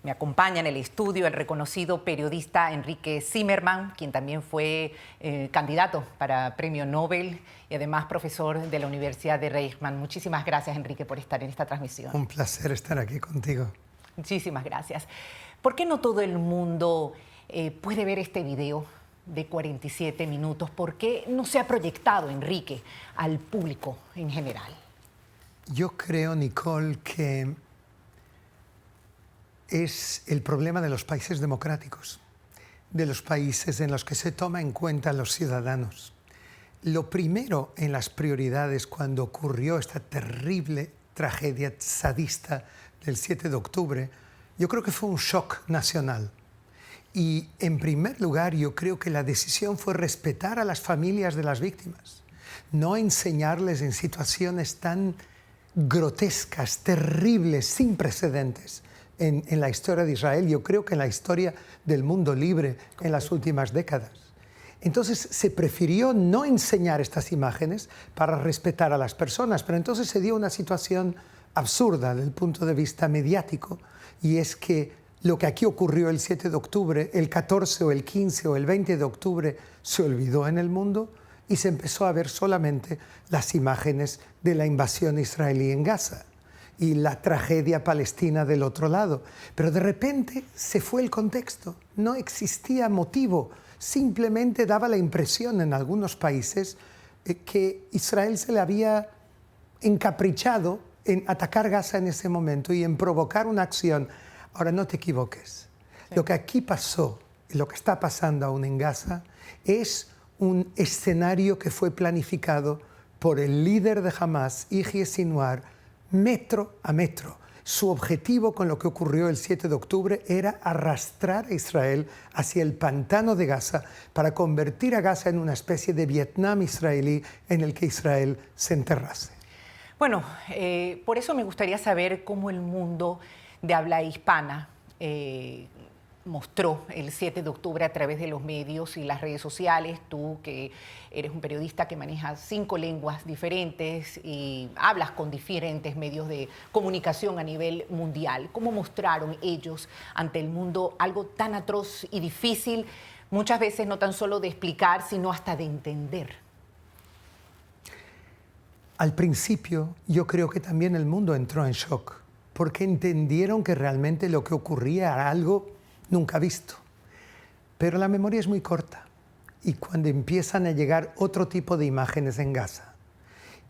Me acompaña en el estudio el reconocido periodista Enrique Zimmerman, quien también fue candidato para Premio Nobel y además profesor de la Universidad de Reichman. Muchísimas gracias, Enrique, por estar en esta transmisión. Un placer estar aquí contigo. Muchísimas gracias. ¿Por qué no todo el mundo puede ver este video de 47 minutos? ¿Por qué no se ha proyectado, Enrique, al público en general? Yo creo, Nicole, que es el problema de los países democráticos, de los países en los que se toma en cuenta a los ciudadanos. Lo primero en las prioridades cuando ocurrió esta terrible tragedia sadista del 7 de octubre, yo creo que fue un shock nacional. Y en primer lugar, yo creo que la decisión fue respetar a las familias de las víctimas, no enseñarles en situaciones tan grotescas, terribles, sin precedentes en la historia de Israel, yo creo que en la historia del mundo libre en las últimas décadas. Entonces se prefirió no enseñar estas imágenes para respetar a las personas, pero entonces se dio una situación absurda desde el punto de vista mediático, y es que lo que aquí ocurrió el 7 de octubre, el 14 o el 15 o el 20 de octubre se olvidó en el mundo y se empezó a ver solamente las imágenes de la invasión israelí en Gaza y la tragedia palestina del otro lado. Pero de repente se fue el contexto, no existía motivo, simplemente daba la impresión en algunos países que Israel se le había encaprichado en atacar Gaza en ese momento y en provocar una acción. Ahora, no te equivoques. Sí. Lo que aquí pasó y lo que está pasando aún en Gaza es un escenario que fue planificado por el líder de Hamas, Yahya Sinwar, metro a metro. Su objetivo con lo que ocurrió el 7 de octubre era arrastrar a Israel hacia el pantano de Gaza para convertir a Gaza en una especie de Vietnam israelí en el que Israel se enterrase. Bueno, por eso me gustaría saber cómo el mundo de habla hispana mostró el 7 de octubre a través de los medios y las redes sociales. Tú, que eres un periodista que maneja 5 lenguas diferentes y hablas con diferentes medios de comunicación a nivel mundial, ¿cómo mostraron ellos ante el mundo algo tan atroz y difícil, muchas veces no tan solo de explicar, sino hasta de entender? Al principio, yo creo que también el mundo entró en shock, porque entendieron que realmente lo que ocurría era algo nunca visto. Pero la memoria es muy corta, y cuando empiezan a llegar otro tipo de imágenes en Gaza,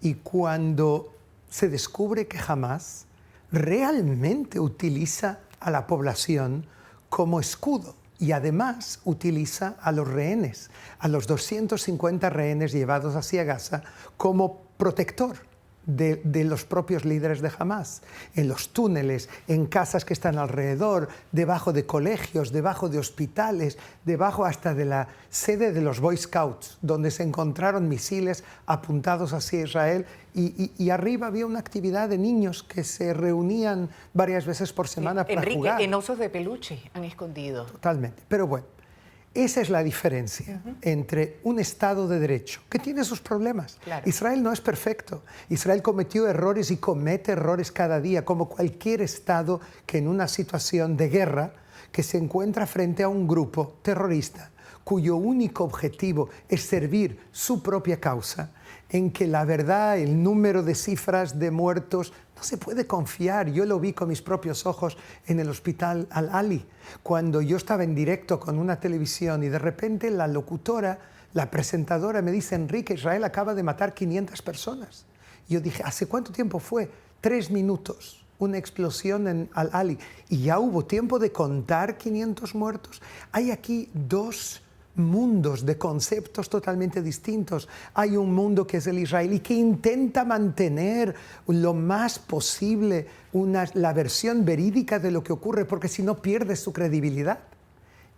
y cuando se descubre que Hamas realmente utiliza a la población como escudo, y además utiliza a los rehenes, a los 250 rehenes llevados hacia Gaza como protector de los propios líderes de Hamas, en los túneles, en casas que están alrededor, debajo de colegios, debajo de hospitales, debajo hasta de la sede de los Boy Scouts, donde se encontraron misiles apuntados hacia Israel, y arriba había una actividad de niños que se reunían varias veces por semana para jugar. Enrique, en osos de peluche han escondido. Totalmente, pero bueno. Esa es la diferencia entre un Estado de Derecho, que tiene sus problemas. Claro. Israel no es perfecto. Israel cometió errores y comete errores cada día, como cualquier Estado que en una situación de guerra que se encuentra frente a un grupo terrorista cuyo único objetivo es servir su propia causa, en que la verdad, el número de cifras de muertos, no se puede confiar. Yo lo vi con mis propios ojos en el hospital Al-Ali, cuando yo estaba en directo con una televisión y de repente la locutora, la presentadora me dice: Enrique, Israel acaba de matar 500 personas. Y yo dije: ¿hace cuánto tiempo fue? 3 minutos, una explosión en Al-Ali. ¿Y ya hubo tiempo de contar 500 muertos? Hay aquí dos mundos de conceptos totalmente distintos. Hay un mundo que es el israelí, que intenta mantener lo más posible la versión verídica de lo que ocurre, porque si no pierde su credibilidad.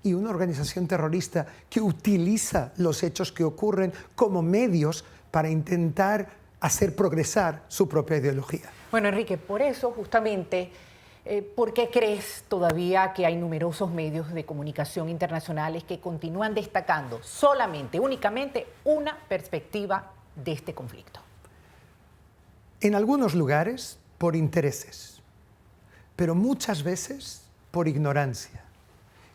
Y una organización terrorista que utiliza los hechos que ocurren como medios para intentar hacer progresar su propia ideología. Bueno, Enrique, por eso justamente, ¿por qué crees todavía que hay numerosos medios de comunicación internacionales que continúan destacando solamente, únicamente, una perspectiva de este conflicto? En algunos lugares, por intereses, pero muchas veces por ignorancia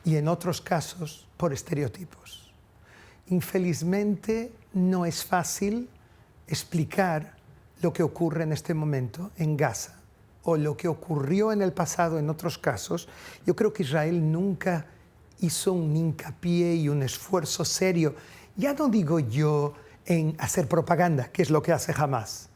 y en otros casos por estereotipos. Infelizmente no es fácil explicar lo que ocurre en este momento en Gaza o lo que ocurrió en el pasado en otros casos. Yo creo que Israel nunca hizo un hincapié y un esfuerzo serio, ya no digo yo en hacer propaganda, que es lo que hace Hamás.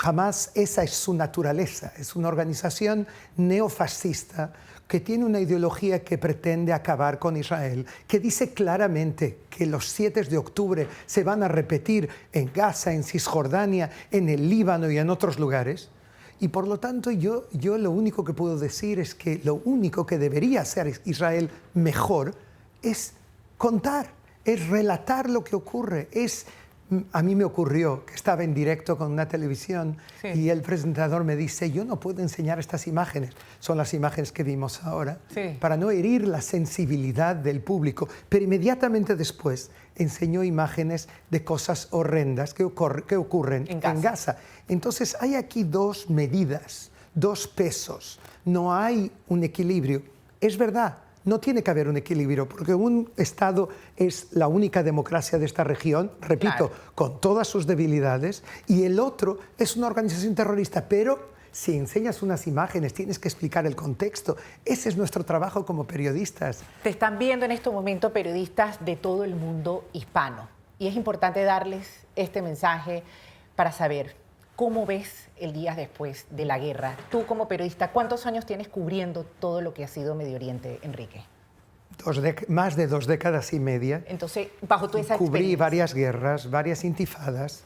Hamás, esa es su naturaleza, es una organización neofascista que tiene una ideología que pretende acabar con Israel, que dice claramente que los 7 de octubre se van a repetir en Gaza, en Cisjordania, en el Líbano y en otros lugares. Y por lo tanto yo lo único que puedo decir es que lo único que debería hacer Israel mejor es contar, es relatar lo que ocurre. A mí me ocurrió que estaba en directo con una televisión y el presentador me dice, yo no puedo enseñar estas imágenes, son las imágenes que vimos ahora, para no herir la sensibilidad del público. Pero inmediatamente después enseñó imágenes de cosas horrendas que ocurren en Gaza. Entonces hay aquí dos medidas, dos pesos, no hay un equilibrio. Es verdad. No tiene que haber un equilibrio, porque un Estado es la única democracia de esta región, repito, con todas sus debilidades, y el otro es una organización terrorista, pero si enseñas unas imágenes tienes que explicar el contexto. Ese es nuestro trabajo como periodistas. Te están viendo en este momento periodistas de todo el mundo hispano, y es importante darles este mensaje para saber cómo ves el día después de la guerra. Tú como periodista, ¿cuántos años tienes cubriendo todo lo que ha sido Medio Oriente, Enrique? Más de 2 décadas y media. Entonces, bajo toda esa experiencia, cubrí varias guerras, varias intifadas.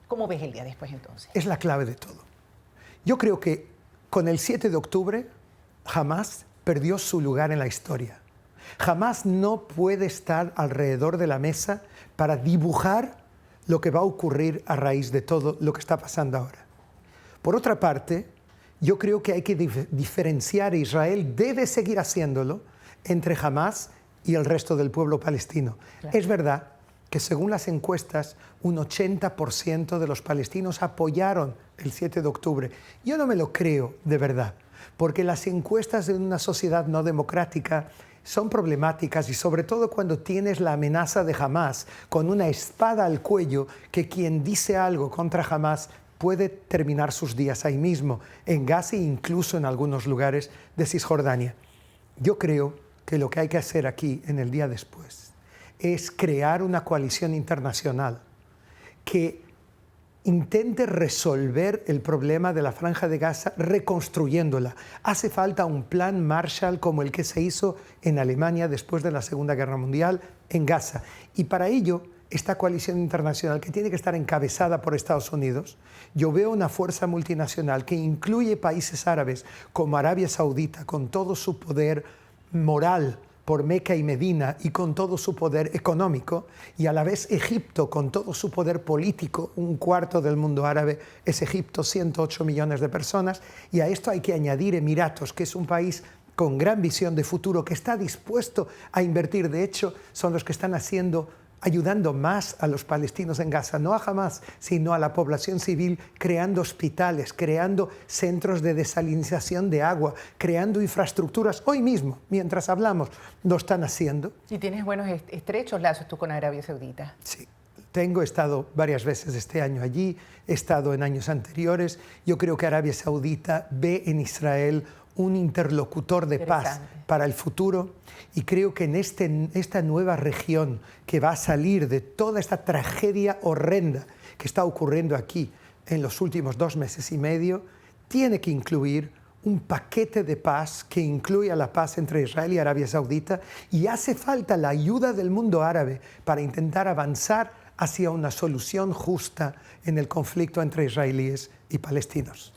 ¿Cómo ves el día después entonces? Es la clave de todo. Yo creo que con el 7 de octubre, Hamás perdió su lugar en la historia. Hamás no puede estar alrededor de la mesa para dibujar lo que va a ocurrir a raíz de todo lo que está pasando ahora. Por otra parte, yo creo que hay que diferenciar, Israel debe seguir haciéndolo, entre Hamás y el resto del pueblo palestino. Claro. Es verdad que según las encuestas, un 80% de los palestinos apoyaron el 7 de octubre. Yo no me lo creo de verdad, porque las encuestas en una sociedad no democrática son problemáticas y sobre todo cuando tienes la amenaza de Hamás con una espada al cuello, que quien dice algo contra Hamás puede terminar sus días ahí mismo, en Gaza e incluso en algunos lugares de Cisjordania. Yo creo que lo que hay que hacer aquí en el día después es crear una coalición internacional que intente resolver el problema de la Franja de Gaza reconstruyéndola. Hace falta un plan Marshall como el que se hizo en Alemania después de la Segunda Guerra Mundial en Gaza. Y para ello, esta coalición internacional, que tiene que estar encabezada por Estados Unidos, yo veo una fuerza multinacional que incluye países árabes como Arabia Saudita, con todo su poder moral por Meca y Medina y con todo su poder económico, y a la vez Egipto con todo su poder político, 1/4 del mundo árabe es Egipto, 108 millones de personas, y a esto hay que añadir Emiratos, que es un país con gran visión de futuro, que está dispuesto a invertir. De hecho, son los que están ayudando más a los palestinos en Gaza, no a Hamás, sino a la población civil, creando hospitales, creando centros de desalinización de agua, creando infraestructuras. Hoy mismo, mientras hablamos, lo están haciendo. Y tienes buenos estrechos lazos tú con Arabia Saudita. Sí, he estado varias veces este año allí, he estado en años anteriores. Yo creo que Arabia Saudita ve en Israel un interlocutor de paz para el futuro, y creo que en esta nueva región que va a salir de toda esta tragedia horrenda que está ocurriendo aquí en los últimos 2 meses y medio, tiene que incluir un paquete de paz que incluya la paz entre Israel y Arabia Saudita, y hace falta la ayuda del mundo árabe para intentar avanzar hacia una solución justa en el conflicto entre israelíes y palestinos.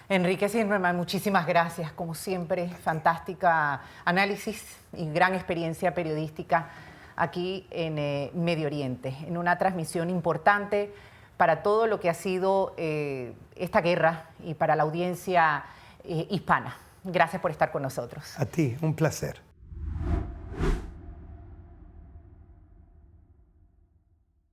Enrique Zimmerman, muchísimas gracias. Como siempre, fantástica análisis y gran experiencia periodística aquí en Medio Oriente, en una transmisión importante para todo lo que ha sido esta guerra y para la audiencia hispana. Gracias por estar con nosotros. A ti, un placer.